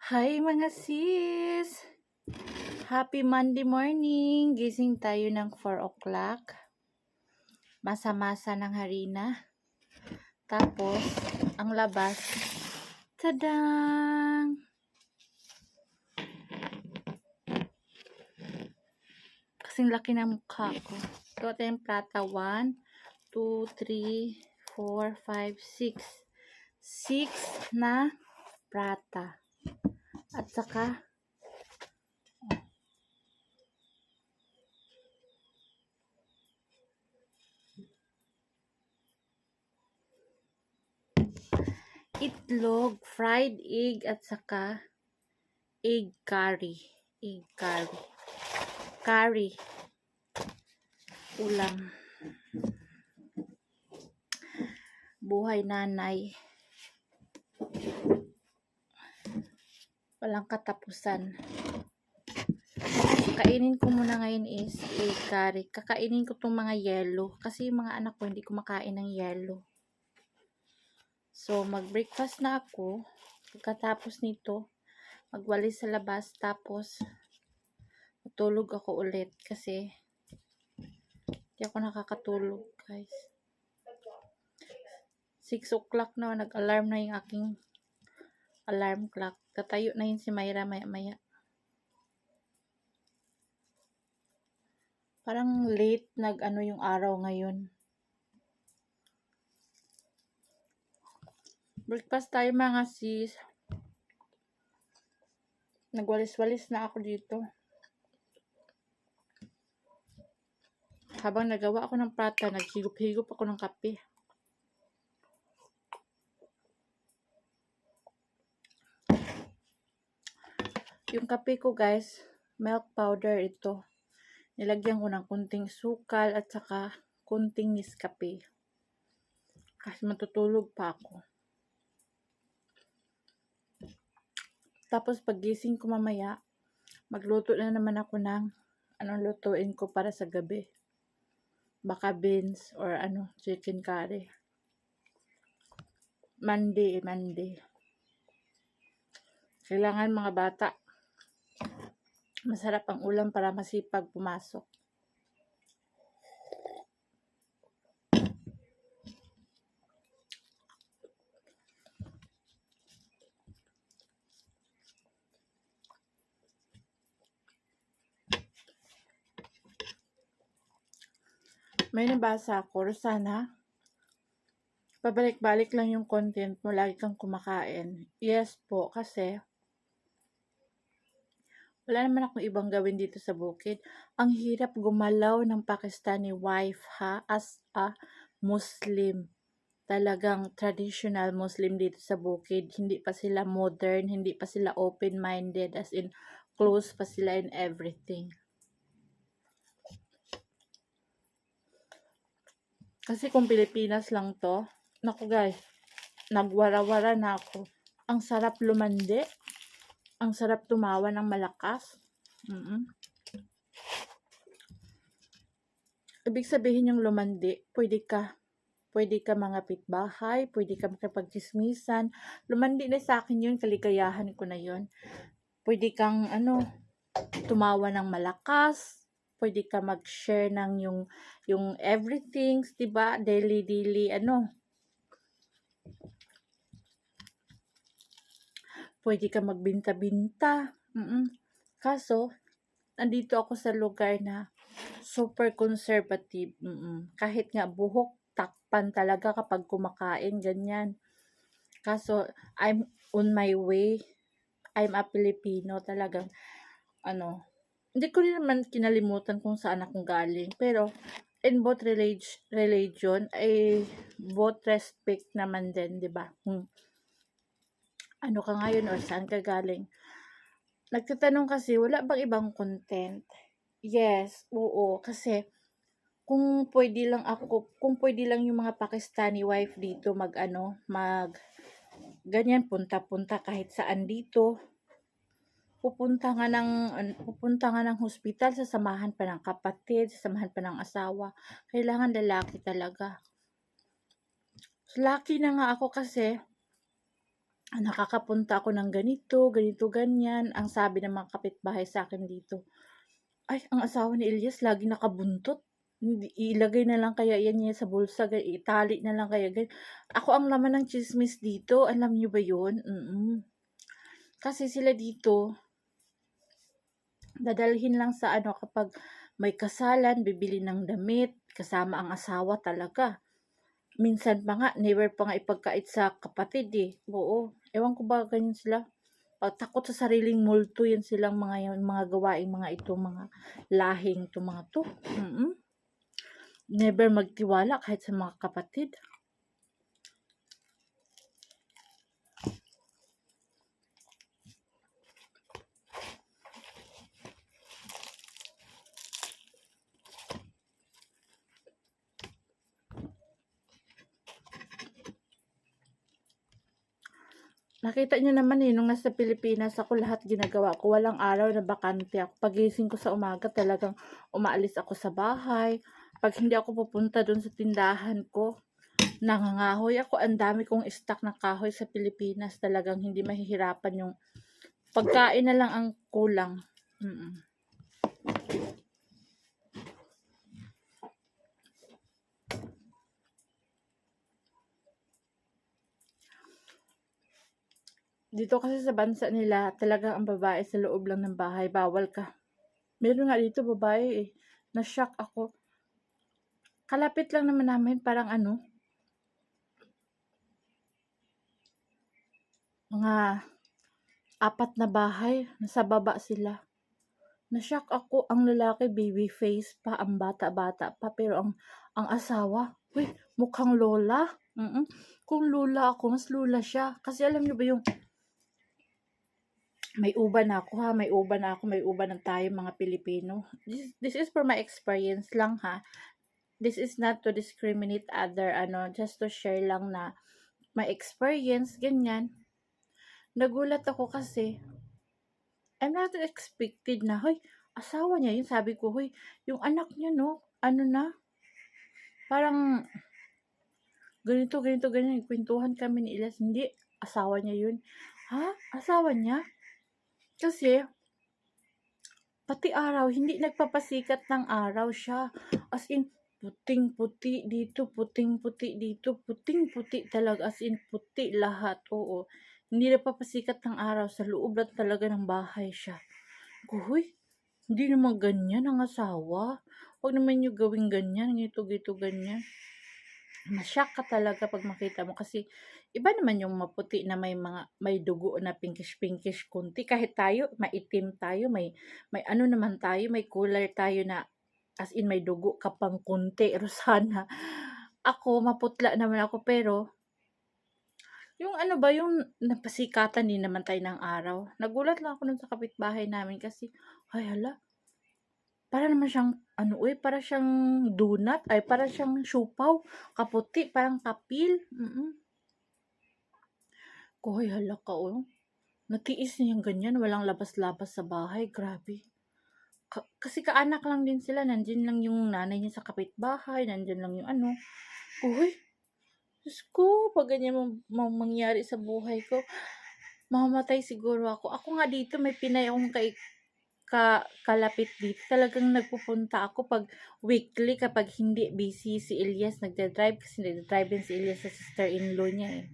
Hi mga sis! Happy Monday morning! Gising tayo ng 4 o'clock. Masa-masa ng harina. Tapos, ang labas, tadang! Kasing laki ng mukha ko. Ito yung plata. 1, 2, 3, 4, 5, 6. 6 na prata. At saka, itlog, fried egg, at saka egg curry. Egg curry. Curry. Ulam. Buhay nanay. Walang katapusan. Kainin ko muna ngayon is egg curry. Kakainin ko tong mga yellow. Kasi yung mga anak ko hindi kumakain ng yellow. So, mag-breakfast na ako. Pagkatapos nito, magwalis sa labas. Tapos, matulog ako ulit. Kasi, hindi ako nakakatulog, guys. 6 o'clock na, nag-alarm na yung aking alarm clock. Tatayo na yun si Mayra maya-maya. Parang late nag-ano yung araw ngayon. Breakfast tayo mga sis. Nagwalis-walis na ako dito. Habang nagawa ako ng prata, naghigop-higop ako ng kape. Yung kape ko guys, milk powder ito. Nilagyan ko ng kunting sukal at saka kunting Nescafe. Kasi matutulog pa ako. Tapos pagising ko mamaya, magluto na naman ako ng anong lutuin ko para sa gabi. Baka beans or chicken curry. Monday. Kailangan mga bata, masarap ang ulam para masipag pumasok. May nabasa ako, Rosana, pabalik-balik lang yung content mo, lagi kang kumakain. Yes po, kasi wala naman akong ibang gawin dito sa bukid. Ang hirap gumalaw ng Pakistani wife ha, as a Muslim. Talagang traditional Muslim dito sa bukid. Hindi pa sila modern, hindi pa sila open-minded, as in close pa sila in everything. Kasi kung Pilipinas lang to, naku guys, nagwara-wara na ako. Ang sarap lumandi. Ang sarap tumawa ng malakas. Ibig sabihin yung lumandi, pwede ka mga pitbahay, pwede ka makipagchismisan. Lumandi na sa akin yun, kaligayahan ko na yun. Pwede kang tumawa ng malakas. Pwede ka mag-share ng yung everything, 'di ba? Daily Pwede ka magbinta-binta. Kaso, nandito ako sa lugar na super conservative. Kahit nga buhok, takpan talaga kapag kumakain, ganyan. Kaso, I'm on my way. I'm a Filipino talagang, hindi ko rin naman kinalimutan kung saan ako galing. Pero, in both religion, ay both respect naman din, di ba? Ano ka ngayon or saan ka galing? Nagtatanong kasi, wala bang ibang content? Yes, oo, kasi kung pwede lang yung mga Pakistani wife dito ganyan punta-punta kahit saan dito. Pupunta nga ng hospital, sasamahan pa ng kapatid, sasamahan pa ng asawa. Kailangan lalaki talaga. Lucky na nga ako kasi nakakapunta ako ng ganito, ganito, ganyan. Ang sabi ng mga kapitbahay sa akin dito, ay, ang asawa ni Elias lagi nakabuntot. Hindi, ilagay na lang kaya yan niya sa bulsa, itali na lang kaya ganyan. Ako ang laman ng chismis dito, alam niyo ba yun? Kasi sila dito, dadalhin lang sa ano kapag may kasalan, bibili ng damit, kasama ang asawa talaga. Minsan pa nga, never pa nga ipagkait sa kapatid eh. Oo, ewan ko ba ganyan sila. Takot sa sariling multo yan silang mga gawaing mga ito, mga lahing ito mga to. Never magtiwala kahit sa mga kapatid. Nakita niyo naman eh, nung nasa Pilipinas ako, lahat ginagawa ko. Walang araw na bakante ako. Pagising ko sa umaga, talagang umaalis ako sa bahay. Pag hindi ako pupunta doon sa tindahan ko, nangangahoy ako. Ang dami kong stock na kahoy sa Pilipinas. Talagang hindi mahihirapan yung pagkain na lang ang kulang. Dito kasi sa bansa nila, talagang ang babae sa loob lang ng bahay, bawal ka. Meron nga dito babae eh. Na-shock ako. Kalapit lang naman namin, parang ano, mga 4 na bahay, nasa baba sila. Na-shock ako, ang lalaki baby face pa, ang bata-bata pa, pero ang asawa, uy, mukhang lola. Kung lola ako, mas lola siya. Kasi alam niyo ba yung may uban ako ha, may uban ng tayo mga Pilipino. This is for my experience lang ha. This is not to discriminate other, just to share lang na my experience, ganyan. Nagulat ako kasi, I'm not expected na, hoy, asawa niya yun. Sabi ko, hoy, yung anak niya, no, ano na, parang, ganito, ganyan, kwentuhan kami ni Elias. Hindi, asawa niya yun. Ha? Asawa niya? Kasi, pati araw, hindi nagpapasikat ng araw siya. As in, puting-puti dito, puting-puti dito, puting-puti talaga. As in, puti lahat. Oo. Hindi nagpapasikat ng araw. Sa loob lang talaga ng bahay siya. Huy, hindi naman ganyan ang asawa. Huwag naman yung gawing ganyan, gito, ganyan. Masyak ka talaga pag makita mo kasi iba naman yung maputi na may dugo na pinkish kunti, kahit tayo maitim tayo, may ano naman tayo, may color tayo na as in may dugo ka pang kunti, Rosana. Ako maputla naman ako, pero yung ano ba, yung napasikatan din naman tayo ng araw. Nagulat lang ako nun sa kapitbahay namin kasi ay hala, para naman siyang para siyang donut, ay para siyang siupaw, kaputi, parang kapil. Koy, hala ka natiis niya yung ganyan, walang labas-labas sa bahay, grabe. Kasi kaanak lang din sila, nandiyan lang yung nanay niya sa kapitbahay, nandiyan lang yung Uy, Diyos ko, pag ganyan mangyari sa buhay ko, mamamatay siguro ako. Ako nga dito, may Pinay akong kalapit dito. Talagang nagpupunta ako pag weekly, kapag hindi busy si Elias nagdadrive, kasi nagdadrive din si Elias sa sister-in-law niya eh.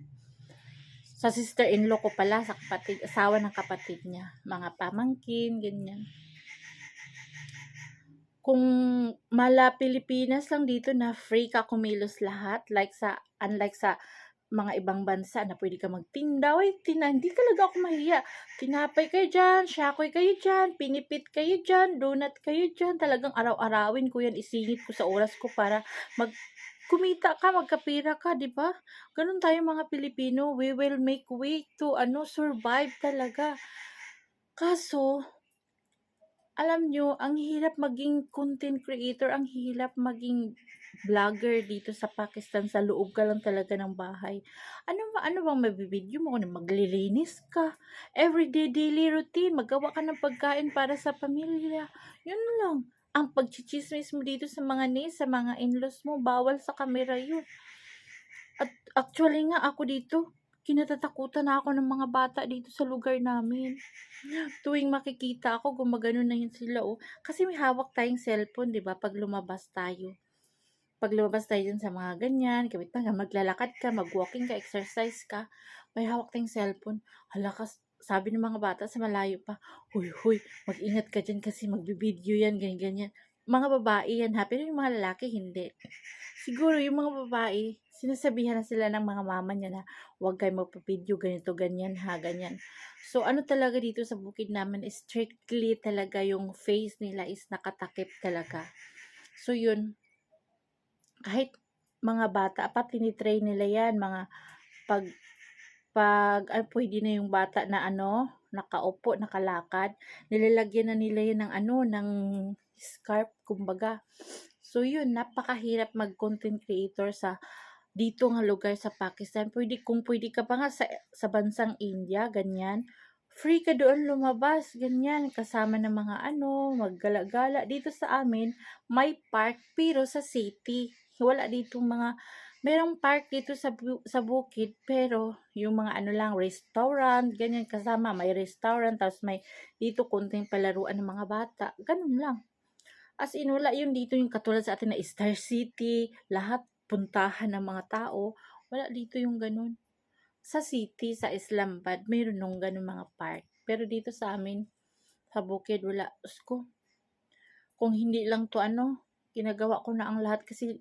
Sa sister-in-law ko pala, sa kapatid, asawa ng kapatid niya. Mga pamangkin, ganyan. Kung mala Pilipinas lang dito na free ka kumilos lahat, unlike sa mga ibang bansa na pwede ka magtinda. Hindi talaga ako mahiya. Tinapay kayo dyan, syakoy kayo dyan, pinipit kayo dyan, donut kayo dyan. Talagang araw-arawin ko yan, isingit ko sa oras ko para kumita ka, magkapira ka, di ba? Ganun tayo mga Pilipino, we will make way to survive talaga. Kaso, alam nyo, ang hirap maging content creator, ang hirap maging vlogger dito sa Pakistan. Sa loob ka lang talaga ng bahay. Ano bang mabibideo mo? Maglilinis ka, everyday daily routine, magawa ka ng pagkain para sa pamilya. Yun lang. Ang pagchichismis mo dito sa mga sa mga in-laws mo, bawal sa camera yun. At actually nga, ako dito, kinatatakutan na ako ng mga bata dito sa lugar namin. Tuwing makikita ako, gumaganon na yun sila, oh. Kasi may hawak tayong cellphone, di ba? Pag lumabas tayo. Pag lumabas tayo dun sa mga ganyan, kapit pa nga, maglalakad ka, mag-walking ka, exercise ka, may hawak tayong cellphone. Hala, sabi ng mga bata sa malayo pa, huy, huy, mag-ingat ka dyan kasi magbibideo yan, ganyan, ganyan. Mga babae yan ha, pero yung mga lalaki hindi. Siguro yung mga babae, sinasabihan na sila ng mga mama niya na huwag kayo magpa-video, ganito, ganyan ha, ganyan. So, ano talaga dito sa bukid namin, strictly talaga yung face nila is nakatakip talaga. So, yun, kahit mga bata pa, tinitrain nila yan, mga pag pwede na yung bata na nakaupo, nakalakad, nilalagyan na nila yan ng ng scarf, kumbaga. So, yun, napakahirap mag-content creator sa dito nga lugar sa Pakistan. Kung pwede ka pa nga sa bansang India, ganyan, free ka doon lumabas, ganyan, kasama ng mga maggala-gala. Dito sa amin, may park, pero sa city. Wala dito merong park dito sa bukid, pero yung mga lang, restaurant, ganyan, kasama, may restaurant, tapos may dito konting palaruan ng mga bata, ganun lang. As in, wala yung dito yung katulad sa atin na Star City, lahat puntahan ng mga tao, wala dito yung ganun. Sa city, sa Islamabad, mayroon nung ganun mga park. Pero dito sa amin, sa bukid, wala. Usko, kung hindi lang to ginagawa ko na ang lahat kasi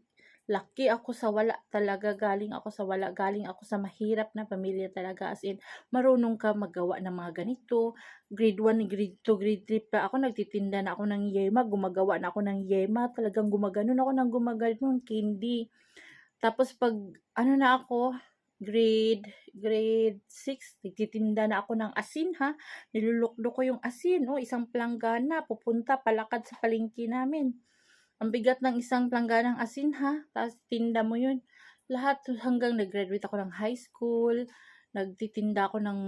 lucky ako sa wala talaga, galing ako sa wala, galing ako sa mahirap na pamilya talaga, as in, marunong ka magawa ng mga ganito, grade 1, grade 2, grade 3 pa ako, nagtitinda na ako ng yema, gumagawa na ako ng yema, talagang gumaganon ako ng gumaganon, candy. Tapos pag, na ako, grade 6, nagtitinda na ako ng asin ha, nilulukdo ko yung asin, isang planggana, pupunta, palakad sa palengke namin. Ang bigat ng isang plangganang asin ha, tapos tinda mo yun. Lahat hanggang nag-graduate ako ng high school, nagtitinda ako ng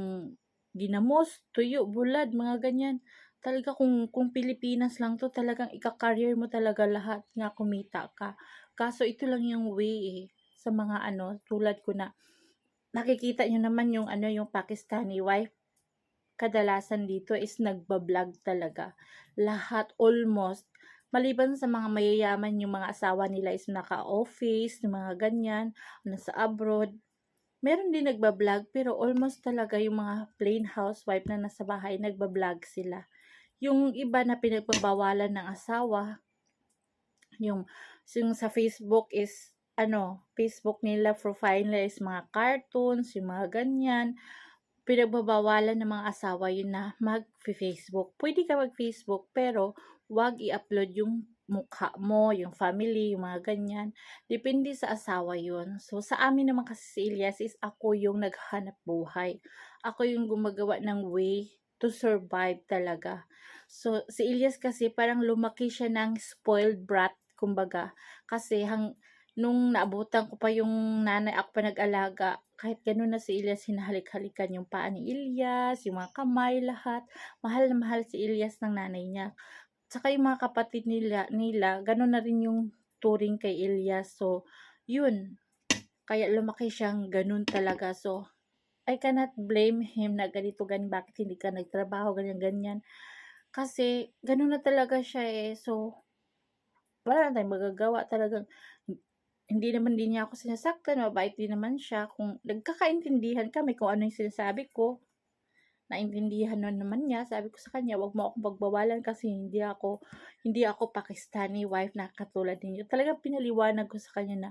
ginamos, tuyo, bulad, mga ganyan. Talaga kung Pilipinas lang to, talagang ika-career mo talaga lahat nga kumita ka. Kaso ito lang yung way sa mga tulad ko na nakikita nyo naman yung yung Pakistani wife. Kadalasan dito is nagba-vlog talaga. Lahat, almost, maliban sa mga mayayaman, yung mga asawa nila is naka-office, yung mga ganyan, nasa abroad. Meron din nagba-vlog, pero almost talaga yung mga plain housewife na nasa bahay, nagba-vlog sila. Yung iba na pinagbabawalan ng asawa, yung sa Facebook is, Facebook nila, profile nila is mga cartoons, yung mga ganyan, pinagbabawalan ng mga asawa yun na mag-Facebook. Pwede ka mag-Facebook, pero wag i-upload yung mukha mo, yung family, yung mga ganyan. Depende sa asawa yun. So, sa amin naman kasi si Elias is ako yung naghanap buhay. Ako yung gumagawa ng way to survive talaga. So, si Elias kasi parang lumaki siya ng spoiled brat, kumbaga. Kasi nung naabutan ko pa yung nanay, ako pa nag-alaga, kahit gano'n na si Elias, hinahalik-halikan yung paa ni Elias, yung mga kamay, lahat. Mahal na mahal si Elias ng nanay niya. Tsaka yung mga kapatid nila gano'n na rin yung turing kay Elias. So, yun. Kaya lumaki siyang gano'n talaga. So, I cannot blame him na ganito, ganyan, bakit hindi ka nagtrabaho, ganyan, ganyan. Kasi, gano'n na talaga siya So, wala na tayong magagawa talagang. Hindi naman din niya ako sinasaktan, mabait din naman siya. Kung nagkakaintindihan kami kung ano yung sinasabi ko, naintindihan naman niya. Sabi ko sa kanya, wag mo akong pagbawalan kasi hindi ako Pakistani wife na katulad ninyo. Talagang pinaliwanag ko sa kanya na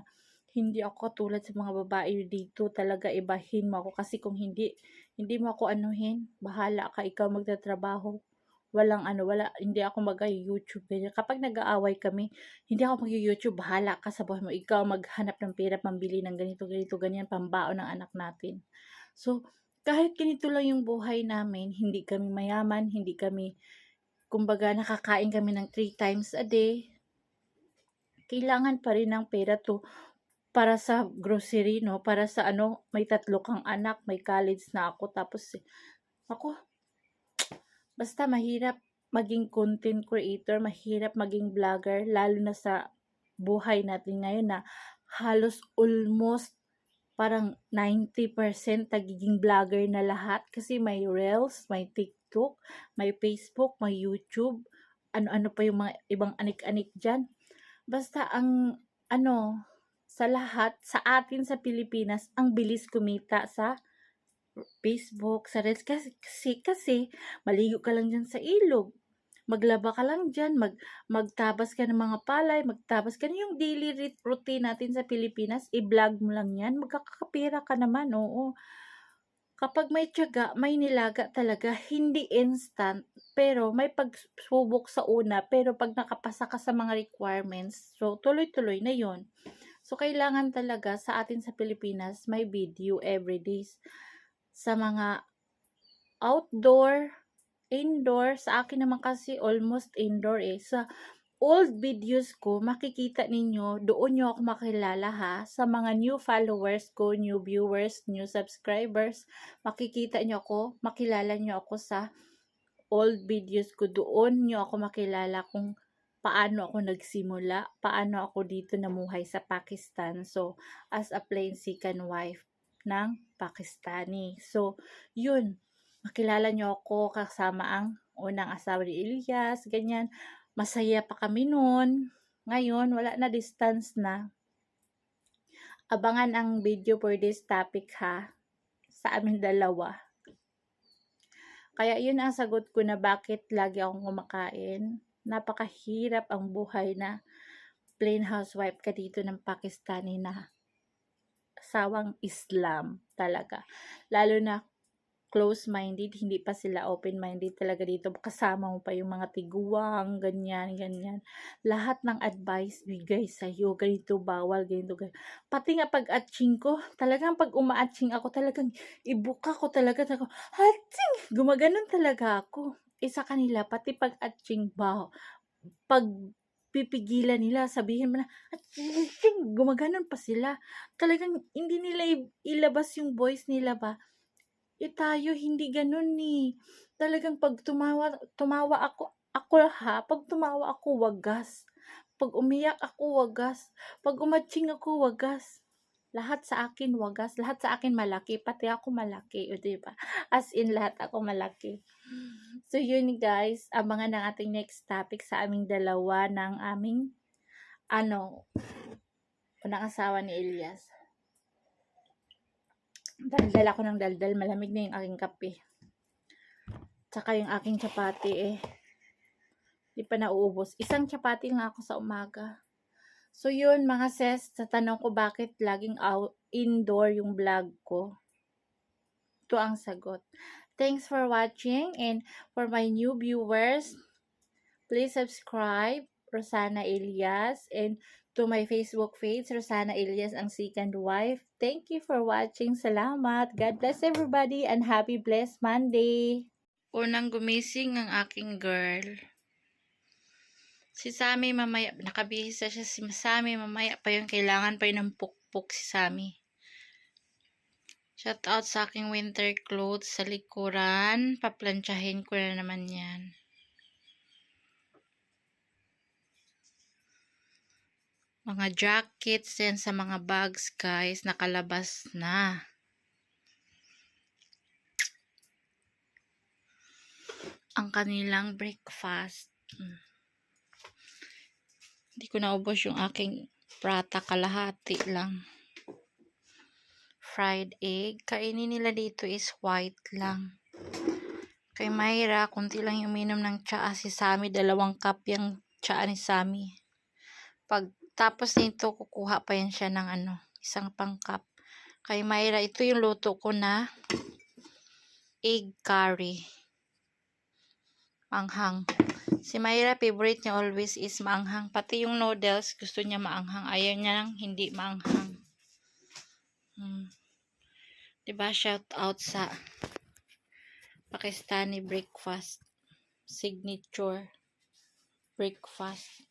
hindi ako katulad sa mga babae dito. Talaga ibahin mo ako kasi kung hindi mo ako anuhin, bahala ka, ikaw magtatrabaho. Hindi ako mag-YouTube. Kapag nag-aaway kami, hindi ako mag-YouTube, bahala ka sa buhay mo. Ikaw maghanap ng pera, pambili ng ganito, ganito, ganyan, pambaon ng anak natin. So, kahit ganito lang yung buhay namin, hindi kami mayaman, hindi kami, kumbaga, nakakain kami ng 3 times a day. Kailangan pa rin ng pera para sa grocery, no? Para sa may 3 kang anak, may college na ako, tapos, basta mahirap maging content creator, mahirap maging vlogger, lalo na sa buhay natin ngayon na halos almost parang 90% nagiging vlogger na lahat kasi may Reels, may TikTok, may Facebook, may YouTube, ano-ano pa yung mga ibang anik-anik diyan. Basta ang ano, sa lahat, sa atin sa Pilipinas, ang bilis kumita sa Facebook, sa Reels kasi maligo ka lang diyan sa ilog. Maglaba ka lang diyan, magtabas ka ng mga palay, magtabas ka na yung daily routine natin sa Pilipinas, i-vlog mo lang 'yan, magkakapera ka naman, oo. Kapag may tiyaga, may nilaga talaga, hindi instant, pero may pagsubok sa una, pero 'pag nakapasa ka sa mga requirements, so tuloy-tuloy na 'yon. So kailangan talaga sa atin sa Pilipinas may video everyday sa mga outdoor, indoor. Sa akin naman kasi almost indoor sa old videos ko, makikita ninyo, doon nyo ako makilala ha, sa mga new followers ko, new viewers, new subscribers, makikita nyo ako, makilala nyo ako sa old videos ko, doon nyo ako makilala kung paano ako nagsimula, paano ako dito namuhay sa Pakistan. So, as a plain second wife ng Pakistani. So, yun, makilala nyo ako kasama ang unang asawa ni Elias, ganyan. Masaya pa kami noon. Ngayon, wala na, distance na. Abangan ang video for this topic ha, sa aming dalawa. Kaya yun ang sagot ko na bakit lagi akong kumakain. Napakahirap ang buhay na plain housewife ka dito ng Pakistani na asawang Islam talaga. Lalo na close-minded, hindi pa sila open-minded talaga dito. Kasama mo pa yung mga tiguang, ganyan, ganyan. Lahat ng advice bigay sa'yo, ganito bawal, ganito, ganito. Pati nga pag-atching ko, talagang pag uma-atching ako, talagang ibuka ko talaga, atching! Gumaganon talaga ako. Sa kanila, pati pag-atching, pag pipigilan nila, sabihin mo na, atching! Gumaganon pa sila. Talagang hindi nila ilabas yung voice nila ba? Tayo hindi gano'n talagang 'pag tumawa ako ha, 'pag tumawa ako wagas, 'pag umiyak ako wagas, 'pag umatching ako wagas. Lahat sa akin wagas, lahat sa akin malaki, pati ako malaki, o 'di ba? As in lahat ako malaki. So yun guys, abangan ang ating next topic sa aming dalawa ng aming unang asawa ni Elias. Daldal ako ng daldal, malamig na yung aking kape. Tsaka yung aking chapati di pa nauubos. Isang chapati lang ako sa umaga. So yun mga sis, sa tanong ko bakit laging indoor yung vlog ko, ito ang sagot. Thanks for watching, and for my new viewers, please subscribe, Rosana Elias, and to my Facebook page, Rosana Elias, ang second wife. Thank you for watching. Salamat. God bless everybody and happy blessed Monday. Unang gumising ang aking girl. Si Sammy mamaya, nakabihisa siya si Sammy, mamaya pa yung kailangan pa yun ng pukpuk si Sammy. Shout out sa aking winter clothes sa likuran. Paplansyahin ko na naman yan. Mga jackets yan sa mga bags guys, nakalabas na. Ang kanilang breakfast. Hindi ko naubos yung aking prata, kalahati lang. Fried egg. Kainin nila dito is white lang. Kay Mayra, kunti lang yung minom ng tsaa. Si Sammy, 2 cup yung tsaa ni Sammy. Pag tapos nito, kukuha pa yan siya ng 1 pang cup. Kay Mayra, ito yung luto ko na egg curry. Maanghang. Si Mayra, favorite niya always is maanghang. Pati yung noodles, gusto niya maanghang. Ayaw niya lang hindi maanghang. Diba, shout out sa Pakistani breakfast. Signature breakfast.